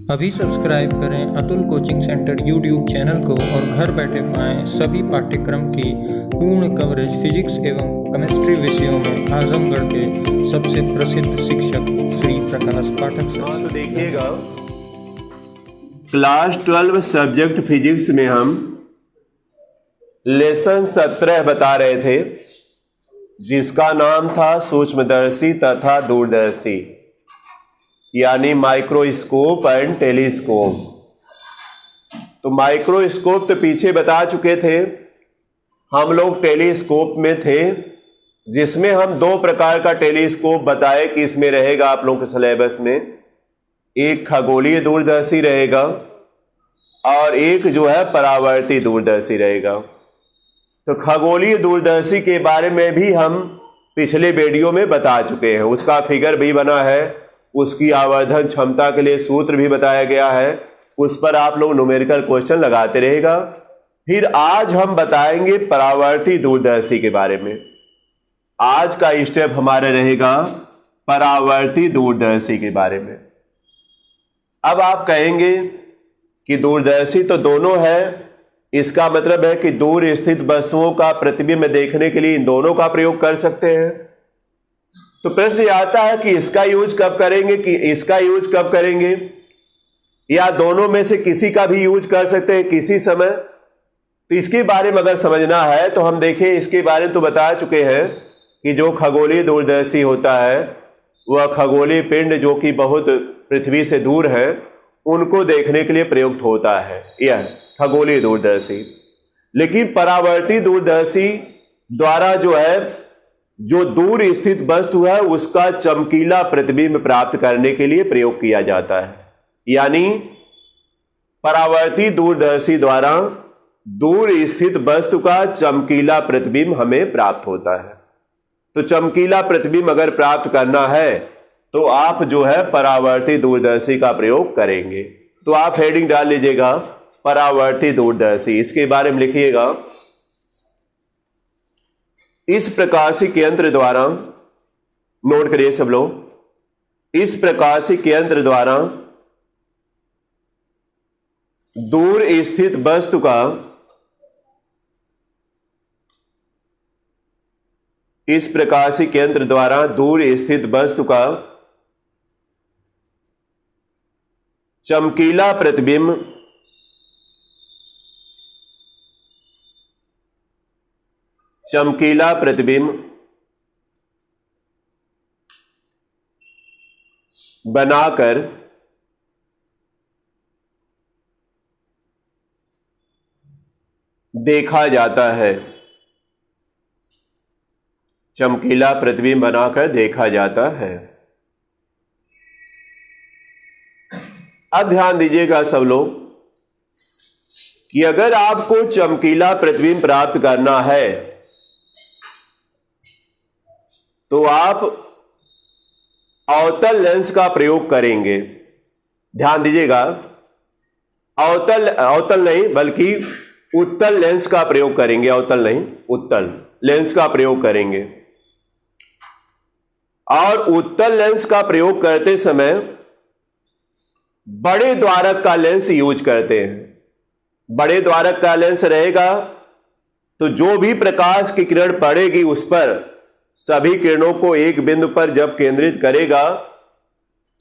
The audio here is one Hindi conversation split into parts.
अभी सब्सक्राइब करें Atul coaching centre YouTube channel को और घर बैठे पाएं सभी पाठ्यक्रम की पूर्ण कवरेज फिजिक्स एवं केमिस्ट्री विषयों में आजमगढ़ के सबसे प्रसिद्ध शिक्षक श्री प्रकाश पाठक सर। तो देखिएगा, क्लास 12 सब्जेक्ट फिजिक्स में हम लेसन 17 बता रहे थे, जिसका नाम था सूक्ष्मदर्शी तथा दूरदर्शी, यानी माइक्रोस्कोप एंड टेलीस्कोप। तो माइक्रोस्कोप तो पीछे बता चुके थे, हम लोग टेलीस्कोप में थे, जिसमें हम दो प्रकार का टेलीस्कोप बताए कि इसमें रहेगा आप लोगों के सिलेबस में। एक खगोलीय दूरदर्शी रहेगा और एक जो है परावर्ती दूरदर्शी रहेगा। तो खगोलीय दूरदर्शी के बारे में भी हम पिछले वीडियो में बता चुके हैं, उसका फिगर भी बना है, उसकी आवर्धन क्षमता के लिए सूत्र भी बताया गया है, उस पर आप लोग न्यूमेरिकल क्वेश्चन लगाते रहेगा। फिर आज हम बताएंगे परावर्ती दूरदर्शी के बारे में। आज का स्टेप हमारा रहेगा परावर्ती दूरदर्शी के बारे में। अब आप कहेंगे कि दूरदर्शी तो दोनों है, इसका मतलब है कि दूर स्थित वस्तुओं का प्रतिबिंब देखने के लिए इन दोनों का प्रयोग कर सकते हैं। तो प्रश्न आता है कि इसका यूज कब करेंगे, कि इसका यूज कब करेंगे, या दोनों में से किसी का भी यूज कर सकते हैं किसी समय। तो इसके बारे में अगर समझना है तो हम देखें, इसके बारे में तो बता चुके हैं कि जो खगोलीय दूरदर्शी होता है वह खगोलीय पिंड जो कि बहुत पृथ्वी से दूर है उनको देखने के लिए प्रयुक्त होता है, यह खगोलीय दूरदर्शी। लेकिन परावर्ती दूरदर्शी द्वारा जो है, जो दूर स्थित वस्तु है उसका चमकीला प्रतिबिंब प्राप्त करने के लिए प्रयोग किया जाता है। यानी परावर्ती दूरदर्शी द्वारा दूर स्थित वस्तु का चमकीला प्रतिबिंब हमें प्राप्त होता है। तो चमकीला प्रतिबिंब अगर प्राप्त करना है तो आप जो है परावर्ती दूरदर्शी का प्रयोग करेंगे। तो आप हेडिंग डाल लीजिएगा परावर्ती दूरदर्शी, इसके बारे में लिखिएगा। इस प्रकाशिक यंत्र द्वारा, नोट करिए सब लोग, इस प्रकाशिक यंत्र द्वारा दूर स्थित वस्तु का, इस प्रकाशिक यंत्र द्वारा दूर स्थित वस्तु का चमकीला प्रतिबिंब बनाकर देखा जाता है। चमकीला प्रतिबिंब बनाकर देखा जाता है। अब ध्यान दीजिएगा सब लोग कि अगर आपको चमकीला प्रतिबिंब प्राप्त करना है तो आप अवतल लेंस का प्रयोग करेंगे। ध्यान दीजिएगा, अवतल नहीं बल्कि उत्तल लेंस का प्रयोग करेंगे। अवतल नहीं, उत्तल लेंस का प्रयोग करेंगे। और उत्तल लेंस का प्रयोग करते समय बड़े द्वारक का लेंस यूज करते हैं। बड़े द्वारक का लेंस रहेगा तो जो भी प्रकाश की किरण पड़ेगी उस पर सभी किरणों को एक बिंदु पर जब केंद्रित करेगा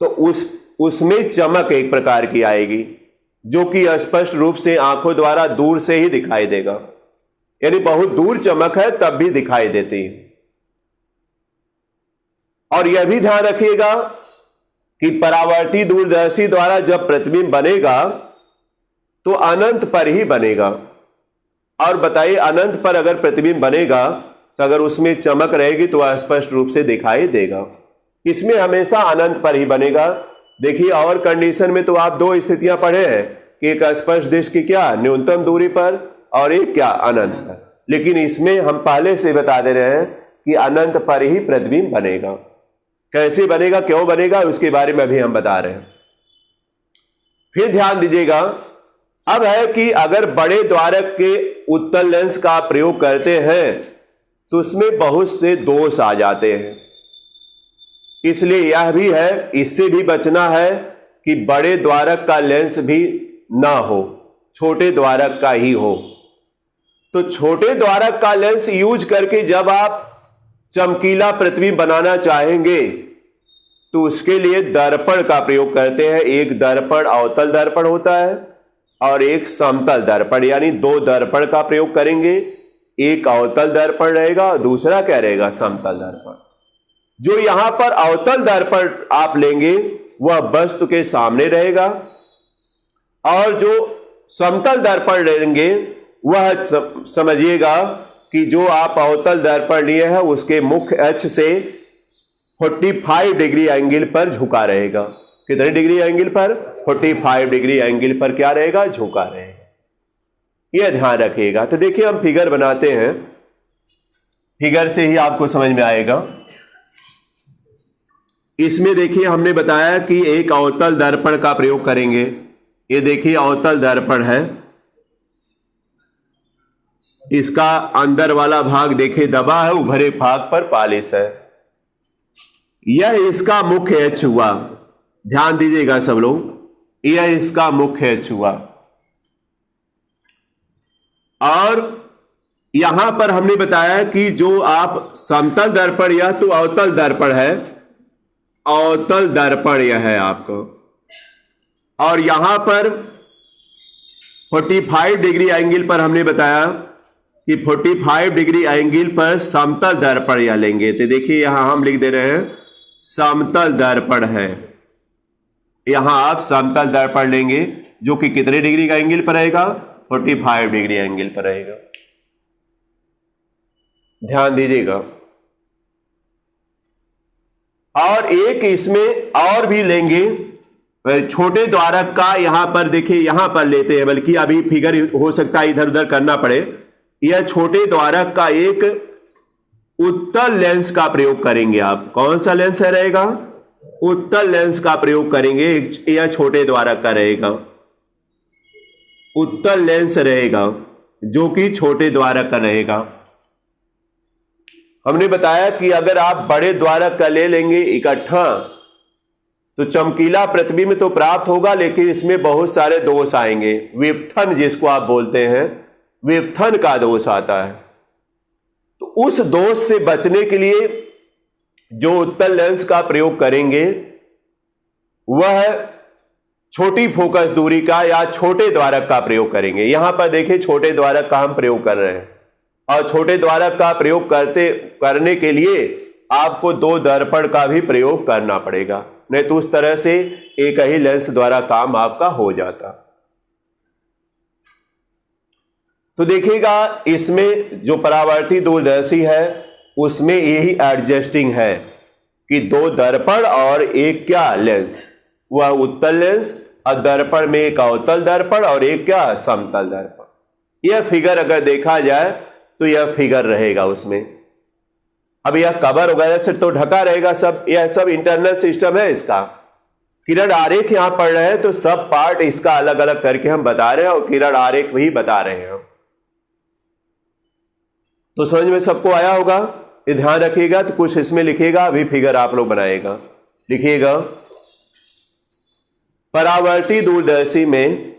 तो उसमें चमक एक प्रकार की आएगी जो कि स्पष्ट रूप से आंखों द्वारा दूर से ही दिखाई देगा। यानी बहुत दूर चमक है तब भी दिखाई देती है। और यह भी ध्यान रखिएगा कि परावर्ती दूरदर्शी द्वारा जब प्रतिबिंब बनेगा तो अनंत पर ही बनेगा। और बताइए, अनंत पर अगर प्रतिबिंब बनेगा तो अगर उसमें चमक रहेगी तो वह स्पष्ट रूप से दिखाई देगा। इसमें हमेशा अनंत पर ही बनेगा। देखिए, और कंडीशन में तो आप दो स्थितियां पढ़े हैं कि एक स्पर्श दिश की क्या न्यूनतम दूरी पर और एक क्या अनंत पर। लेकिन इसमें हम पहले से बता दे रहे हैं कि अनंत पर ही प्रतिबिंब बनेगा। कैसे बनेगा, क्यों बनेगा, उसके बारे में भी हम बता रहे हैं। फिर ध्यान दीजिएगा, अब है कि अगर बड़े द्वारक के उत्तल लेंस का प्रयोग करते हैं तो उसमें बहुत से दोष आ जाते हैं। इसलिए यह भी है, इससे भी बचना है कि बड़े द्वारक का लेंस भी ना हो, छोटे द्वारक का ही हो। तो छोटे द्वारक का लेंस यूज करके जब आप चमकीला प्रतिबिंब बनाना चाहेंगे तो उसके लिए दर्पण का प्रयोग करते हैं। एक दर्पण अवतल दर्पण होता है और एक समतल दर्पण, यानी दो दर्पण का प्रयोग करेंगे। एक अवतल दर्पण रहेगा और दूसरा क्या रहेगा, समतल दर्पण। जो यहां पर अवतल दर्पण आप लेंगे वह वस्तु के सामने रहेगा और जो समतल दर्पण लेंगे वह समझिएगा कि जो आप अवतल दर्पण लिए हैं उसके मुख्य अक्ष से 45 डिग्री एंगल पर झुका रहेगा। कितने डिग्री एंगल पर? 45 डिग्री एंगल पर क्या रहेगा, झुका रहेगा। यह ध्यान रखिएगा। तो देखिए हम फिगर बनाते हैं, फिगर से ही आपको समझ में आएगा। इसमें देखिए हमने बताया कि एक अवतल दर्पण का प्रयोग करेंगे। ये देखिए अवतल दर्पण है, इसका अंदर वाला भाग देखिए दबा है, उभरे भाग पर पालिश है। यह इसका मुख्य अक्ष हुआ, ध्यान दीजिएगा सब लोग, यह इसका मुख्य अक्ष हुआ। और यहां पर हमने बताया कि जो आप समतल दर्पण, यह तो अवतल दर्पण है, अवतल दर्पण यह है आपको, और यहां पर 45 डिग्री एंगल पर हमने बताया कि 45 डिग्री एंगल पर समतल दर्पण यह लेंगे। तो देखिए यहां हम लिख दे रहे हैं समतल दर्पण है। यहां आप समतल दर्पण लेंगे जो कि कितने डिग्री का एंगल पर रहेगा, 45 डिग्री एंगल पर रहेगा। ध्यान दीजिएगा। और एक इसमें और भी लेंगे, छोटे द्वारक का। यहां पर देखिए, यहां पर लेते हैं, बल्कि अभी फिगर हो सकता है इधर उधर करना पड़े। यह छोटे द्वारक का एक उत्तल लेंस का प्रयोग करेंगे आप। कौन सा लेंस है रहेगा, उत्तल लेंस का प्रयोग करेंगे। यह छोटे द्वारक का रहेगा, उत्तल लेंस रहेगा जो कि छोटे द्वारक का रहेगा। हमने बताया कि अगर आप बड़े द्वारक का ले लेंगे इकट्ठा तो चमकीला प्रतिबिंब तो प्राप्त होगा, लेकिन इसमें बहुत सारे दोष आएंगे। विपथन जिसको आप बोलते हैं, विपथन का दोष आता है। तो उस दोष से बचने के लिए जो उत्तल लेंस का प्रयोग करेंगे वह छोटी फोकस दूरी का या छोटे द्वारक का प्रयोग करेंगे। यहां पर देखिए छोटे द्वारक का हम प्रयोग कर रहे हैं, और छोटे द्वारक का प्रयोग करने के लिए आपको दो दर्पण का भी प्रयोग करना पड़ेगा, नहीं तो उस तरह से एक ही लेंस द्वारा काम आपका हो जाता। तो देखिएगा इसमें जो परावर्ती दूरदर्शी है उसमें यही एडजस्टिंग है कि दो दर्पण और एक क्या लेंस, वह उत्तल लेंस, और दर्पण में एक अवतल दर्पण और एक क्या, समतल दर्पण। यह फिगर अगर देखा जाए तो यह फिगर रहेगा उसमें। अब यह कवर वगैरह से तो ढका रहेगा सब, यह सब इंटरनल सिस्टम है इसका। किरण आरेख यहां पढ़ रहे हैं तो सब पार्ट इसका अलग अलग करके हम बता रहे हैं और किरण आरेख भी बता रहे हैं। तो समझ में सबको आया होगा, ये ध्यान रखिएगा। तो कुछ इसमें लिखिएगा, अभी फिगर आप लोग बनाएगा। लिखिएगा परावर्ती दूरदर्शी में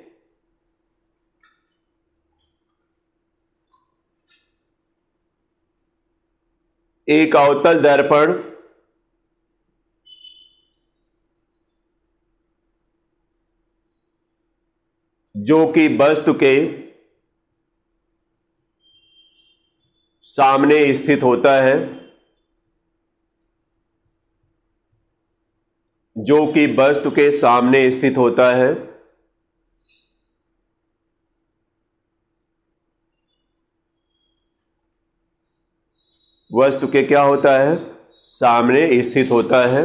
एक अवतल दर्पण जो कि वस्तु के सामने स्थित होता है, जो कि वस्तु के सामने स्थित होता है, वस्तु के क्या होता है, सामने स्थित होता है,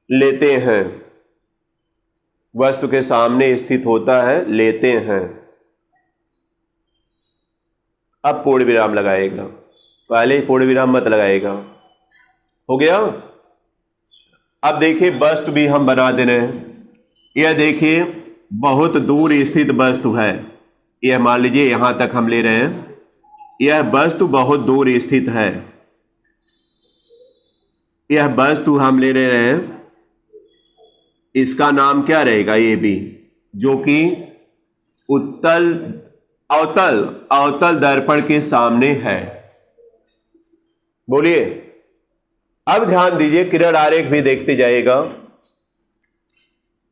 लेते हैं, वस्तु के सामने स्थित होता है, लेते हैं। अब पूर्ण विराम लगाएगा, पहले ही पूर्ण विराम मत लगाएगा। हो गया। अब देखिए वस्तु भी हम बना दे रहे हैं। यह देखिए बहुत दूर स्थित वस्तु है, यह मान लीजिए यहां तक हम ले रहे हैं। यह वस्तु बहुत दूर स्थित है, यह वस्तु हम ले रहे हैं, इसका नाम क्या रहेगा? ए बी, जो कि अवतल दर्पण के सामने है। बोलिए। अब ध्यान दीजिए, किरण आरेख भी देखते जाइएगा।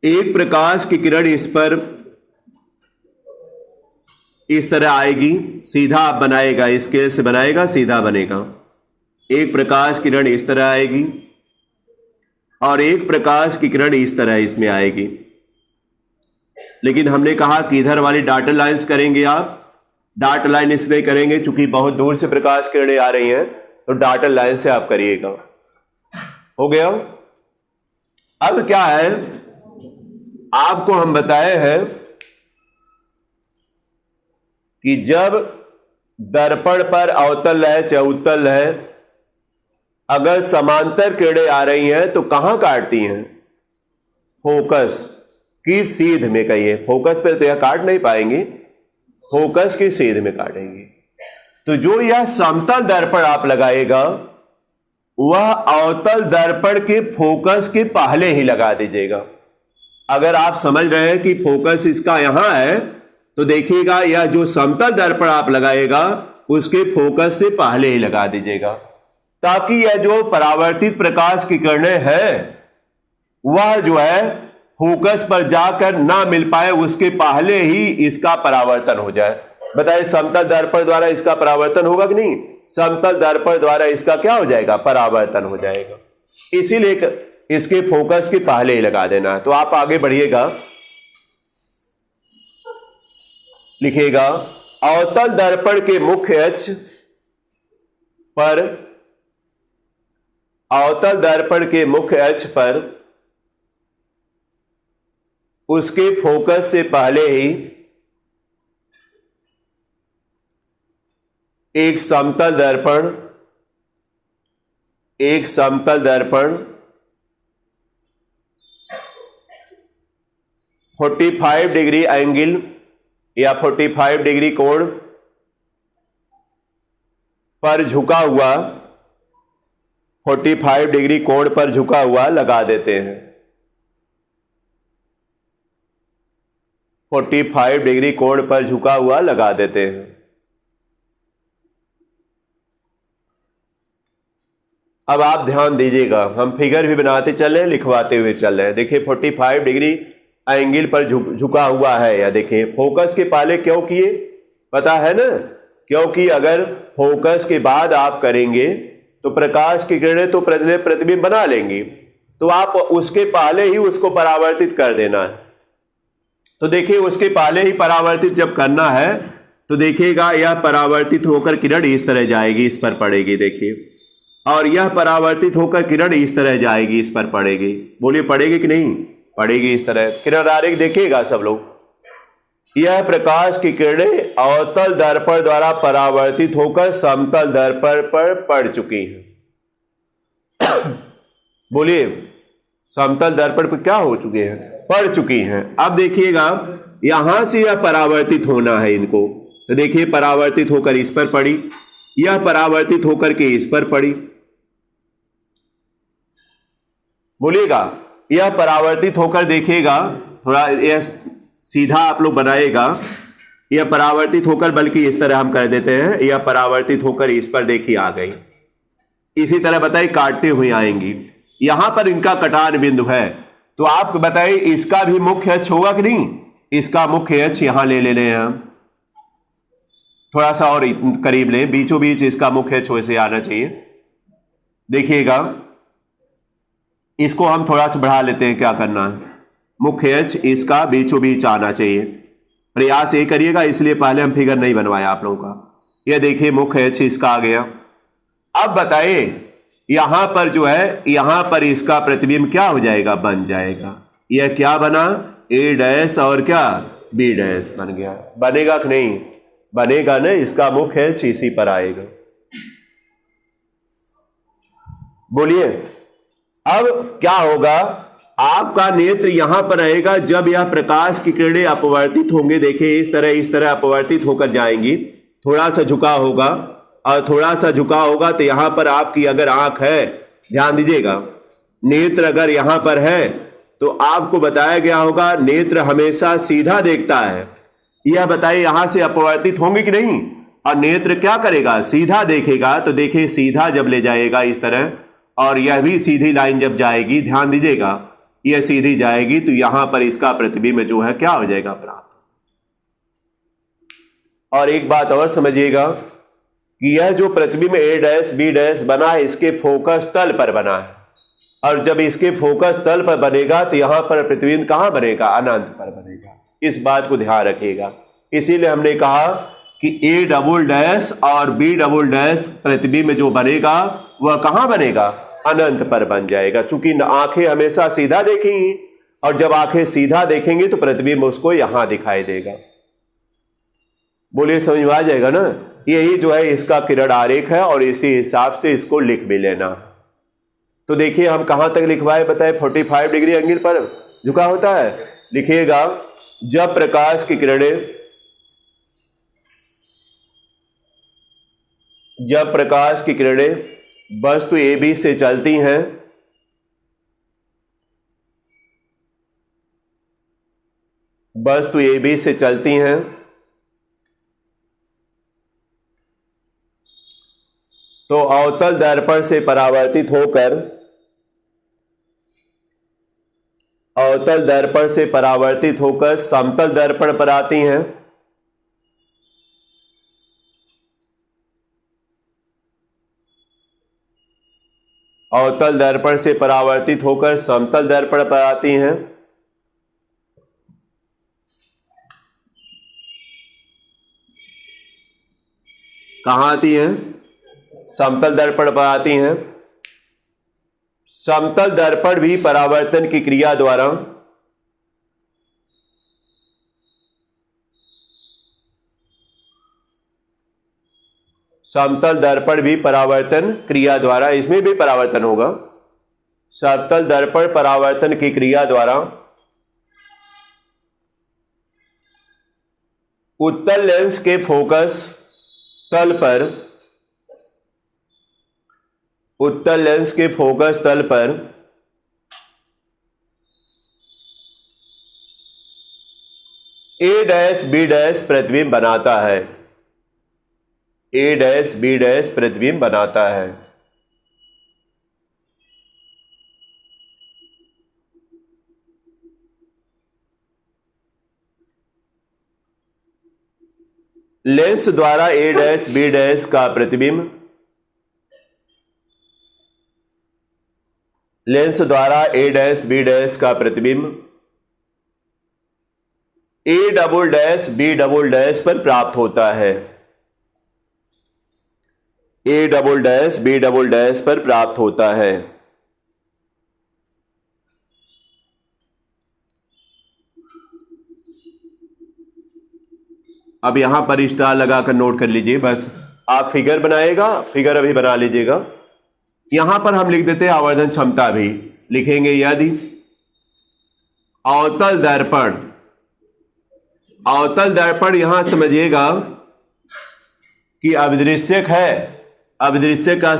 एक प्रकाश की किरण इस पर इस तरह आएगी, सीधा आप बनाएगा, स्केल से बनाएगा, सीधा बनेगा। एक प्रकाश किरण इस तरह आएगी और एक प्रकाश की किरण इस तरह इसमें आएगी। लेकिन हमने कहा कि इधर वाली डॉटेड लाइंस करेंगे आप, डॉट लाइन इसलिए करेंगे क्योंकि बहुत दूर से प्रकाश किरणें आ रही हैं, तो डॉटेड लाइन से आप करिएगा। हो गया। अब क्या है, आपको हम बताए हैं कि जब दर्पण पर अवतल है चाहे उत्तल है, अगर समांतर किरणें आ रही हैं तो कहां काटती हैं? फोकस की सीध में। कहिए, फोकस पर तो यह काट नहीं पाएंगे, फोकस की सीध में काटेंगे। तो जो यह समतल दर्पण आप लगाएगा वह अवतल दर्पण के फोकस के पहले ही लगा दीजिएगा। अगर आप समझ रहे हैं कि फोकस इसका यहां है, तो देखिएगा यह जो समतल दर्पण आप लगाएगा उसके फोकस से पहले ही लगा दीजिएगा, ताकि यह जो परावर्तित प्रकाश की किरणें हैं वह जो है फोकस पर जाकर ना मिल पाए, उसके पहले ही इसका परावर्तन हो जाए। बताइए, समतल दर्पण द्वारा इसका परावर्तन होगा कि नहीं? समतल दर्पण द्वारा इसका क्या हो जाएगा? परावर्तन हो जाएगा। इसीलिए इसके फोकस के पहले ही लगा देना है। तो आप आगे बढ़िएगा, लिखिएगा, अवतल दर्पण के मुख्य अक्ष पर, अवतल दर्पण के मुख्य अक्ष पर उसके फोकस से पहले ही एक समतल दर्पण 45 डिग्री एंगल या 45 डिग्री कोण पर झुका हुआ, 45 डिग्री कोण पर झुका हुआ लगा देते हैं। 45 डिग्री कोण पर झुका हुआ लगा देते हैं। अब आप ध्यान दीजिएगा, हम फिगर भी बनाते चल रहे हैं, लिखवाते हुए चल रहे हैं। देखिए 45 डिग्री एंगल पर झुका हुआ है, या देखिए फोकस के पहले क्यों किए, पता है ना? क्योंकि अगर फोकस के बाद आप करेंगे तो प्रकाश की किरणें तो प्रतिबिंब बना लेंगी, तो आप उसके पहले ही उसको परावर्तित कर देना है। तो देखिए उसके पहले ही परावर्तित जब करना है तो देखिएगा यह परावर्तित होकर किरण इस तरह जाएगी, इस पर पड़ेगी, देखिए, और यह परावर्तित होकर किरण इस तरह जाएगी, इस पर पड़ेगी। बोलिए, पड़ेगी कि नहीं? पड़ेगी। इस तरह किरण आरेख देखिएगा सब लोग। यह प्रकाश की किरणें अवतल दर्पण द्वारा परावर्तित होकर समतल दर्पण पर पड़ चुकी हैं। बोलिए, समतल दर्पण पर क्या हो चुके हैं? पड़ चुकी हैं। अब देखिएगा यहां से यह परावर्तित होना है इनको, तो देखिए परावर्तित होकर इस पर पड़ी, यह परावर्तित होकर के इस पर पड़ी। बोलिएगा, यह परावर्तित होकर देखिएगा, थोड़ा यह सीधा आप लोग बनाएगा, यह परावर्तित होकर, बल्कि इस तरह हम कर देते हैं, यह परावर्तित होकर इस पर देखिए आ गई। इसी तरह बताइए काटते हुए आएंगी। यहां पर इनका कटान बिंदु है, तो आप बताइए इसका भी मुख्य अक्ष होगा कि नहीं? इसका मुख्य अक्ष यहां ले लें हम, थोड़ा सा और करीब लें, बीचों बीच इसका मुख्य अक्ष वैसे आना चाहिए। देखिएगा इसको हम थोड़ा सा बढ़ा लेते हैं, क्या करना है, मुख्य अक्ष इसका बीचों बीच आना चाहिए। प्रयास ये करिएगा, इसलिए पहले हम फिगर नहीं बनवाया आप लोगों का। यह देखिए मुख्य अक्ष इसका आ गया। अब बताइए यहां पर जो है, यहां पर इसका प्रतिबिंब क्या हो जाएगा? बन जाएगा। यह क्या बना? ए डैश और क्या? बी डैश बन गया। बनेगा कि नहीं? बनेगा ना, इसका मुख्य अक्ष इसी पर आएगा। बोलिए, अब क्या होगा? आपका नेत्र यहां पर रहेगा जब यह प्रकाश की किरणें अपवर्तित होंगे। देखिए इस तरह अपवर्तित होकर जाएंगी, थोड़ा सा झुका होगा, और थोड़ा सा झुका होगा तो यहां पर आपकी अगर आंख है ध्यान दीजिएगा, नेत्र अगर यहां पर है तो आपको बताया गया होगा नेत्र हमेशा सीधा देखता है। यह बताइए यहां से अपवर्तित होंगे कि नहीं, और नेत्र क्या करेगा, सीधा देखेगा। तो देखिए सीधा जब ले जाएगा इस तरह, और यह भी सीधी लाइन जब जाएगी, ध्यान दीजिएगा, यह सीधी जाएगी तो यहां पर इसका प्रतिबिंब जो है क्या हो जाएगा, प्राप्त। और एक बात और समझिएगा कि यह जो प्रतिबिंब ए डैश बी डैश बना है, इसके फोकस तल पर बना है, और जब इसके फोकस तल पर बनेगा तो यहां पर प्रतिबिंब कहां बनेगा, अनंत पर बनेगा। इस बात को ध्यान रखिएगा। इसीलिए हमने कहा कि ए डबल डैश और बी डबल डैश प्रतिबिंब जो बनेगा वह कहां बनेगा, अनंत पर बन जाएगा। चूंकि आंखें हमेशा सीधा देखेंगी, और जब आंखें सीधा देखेंगी तो प्रतिबिंब उसको यहां दिखाई देगा। बोलिए समझ में आ जाएगा ना। यही जो है इसका किरण आरेख है, और इसी हिसाब से इसको लिख भी लेना। तो देखिए हम कहां तक लिखवाए बताए, 45 डिग्री एंगल पर झुका होता है। लिखिएगा, जब प्रकाश की किरणें वस्तु ए बी से चलती हैं, तो अवतल दर्पण से परावर्तित होकर समतल दर्पण पर आती हैं। अवतल दर्पण से परावर्तित होकर समतल दर्पण पर आती हैं। कहां आती हैं, समतल दर्पण पर आती हैं। समतल दर्पण भी परावर्तन की क्रिया द्वारा इसमें भी परावर्तन होगा। समतल दर्पण परावर्तन की क्रिया द्वारा उत्तल लेंस के फोकस तल पर ए डैश बी डैश प्रतिबिंब बनाता है। लेंस द्वारा ए डैश बी डैश का प्रतिबिंब A double dash B double dash पर प्राप्त होता है। अब यहां पर स्टार लगाकर नोट कर लीजिए। बस आप फिगर बनाएगा, फिगर अभी बना लीजिएगा। यहां पर हम लिख देते हैं आवर्धन क्षमता भी लिखेंगे। यदि अवतल दर्पण यहां समझिएगा कि अभिदृश्यक है, अभिदृश्यक का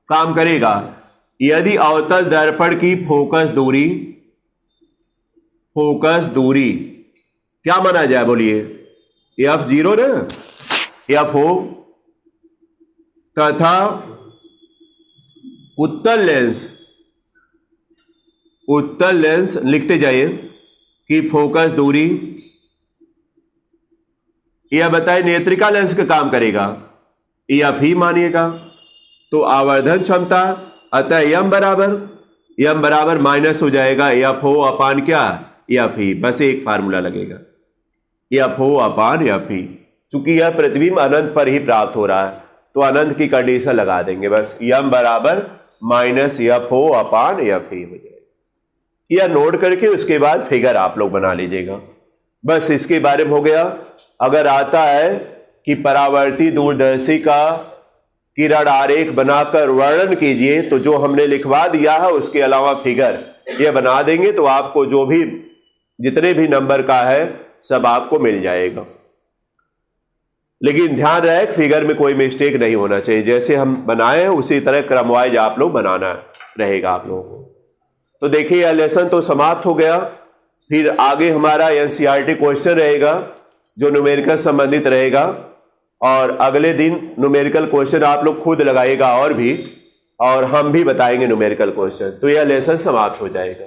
काम करेगा। यदि अवतल दर्पण की फोकस दूरी क्या माना जाए, बोलिए f0 ना, f हो, तथा उत्तल लेंस लिखते जाइए कि फोकस दूरी, यह बताए नेत्रिका लेंस का काम करेगा, एफ ही मानिएगा। तो आवर्धन क्षमता अतः यम बराबर माइनस हो जाएगा एफ हो अपान क्या, एफ ही। बस एक फार्मूला लगेगा, एफ हो अपान एफ ही। चूंकि यह प्रतिबिंब अनंत पर ही प्राप्त हो रहा है तो अनंत की कंडीशन लगा देंगे। बस यम बराबर माइनस एफ हो अपान एफ ही हो जाएगा। यह नोट करके उसके बाद फिगर आप लोग बना लीजिएगा। बस इसके बारे में हो गया। अगर आता है कि परावर्ती दूरदर्शी का किरण आरेख बनाकर वर्णन कीजिए, तो जो हमने लिखवा दिया है उसके अलावा फिगर यह बना देंगे, तो आपको जो भी जितने भी नंबर का है सब आपको मिल जाएगा। लेकिन ध्यान रहे फिगर में कोई मिस्टेक नहीं होना चाहिए, जैसे हम बनाए हैं उसी तरह क्रमवाइज आप लोग बनाना रहेगा आप लोगों को। तो देखिए यह लेसन तो समाप्त हो गया। फिर आगे हमारा एनसीईआरटी क्वेश्चन रहेगा जो न्यूमेरिकल संबंधित रहेगा, और अगले दिन न्यूमेरिकल क्वेश्चन आप लोग खुद लगाइएगा और हम भी बताएंगे न्यूमेरिकल क्वेश्चन। तो यह लेसन समाप्त हो जाएगा।